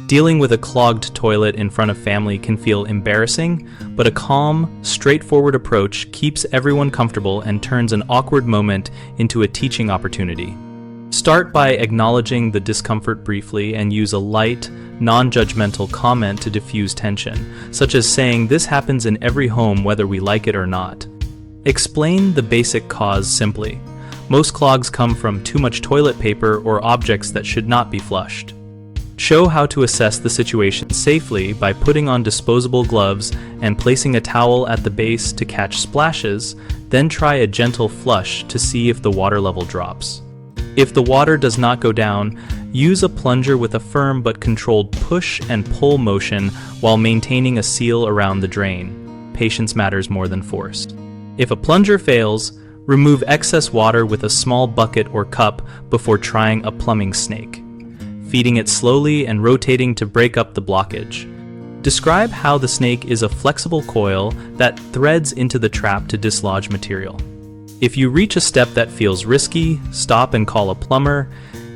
Dealing with a clogged toilet in front of family can feel embarrassing, but a calm, straightforward approach keeps everyone comfortable and turns an awkward moment into a teaching opportunity. Start by acknowledging the discomfort briefly and use a light, non-judgmental comment to diffuse tension, such as saying, "This happens in every home whether we like it or not." Explain the basic cause simply. Most clogs come from too much toilet paper or objects that should not be flushed. Show how to assess the situation safely by putting on disposable gloves and placing a towel at the base to catch splashes, then try a gentle flush to see if the water level drops. If the water does not go down, use a plunger with a firm but controlled push and pull motion while maintaining a seal around the drain. Patience matters more than force. If a plunger fails, remove excess water with a small bucket or cup before trying a plumbing snake, feeding it slowly and rotating to break up the blockage. Describe how the snake is a flexible coil that threads into the trap to dislodge material. If you reach a step that feels risky, stop and call a plumber,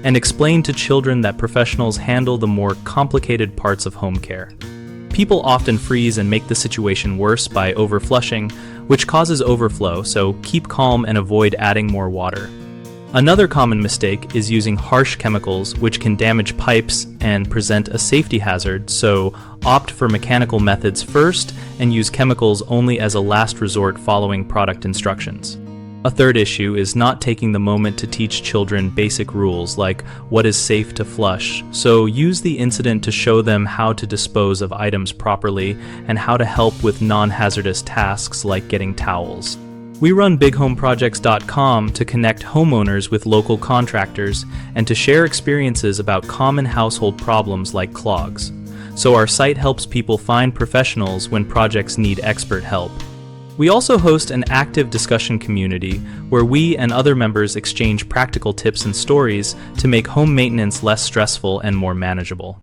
and explain to children that professionals handle the more complicated parts of home care. People often freeze and make the situation worse by overflushing, which causes overflow, so keep calm and avoid adding more water. Another common mistake is using harsh chemicals, which can damage pipes and present a safety hazard, so opt for mechanical methods first and use chemicals only as a last resort following product instructions. A third issue is not taking the moment to teach children basic rules like what is safe to flush, so use the incident to show them how to dispose of items properly and how to help with non-hazardous tasks like getting towels. We run bighomeprojects.com to connect homeowners with local contractors and to share experiences about common household problems like clogs. So our site helps people find professionals when projects need expert help. We also host an active discussion community where we and other members exchange practical tips and stories to make home maintenance less stressful and more manageable.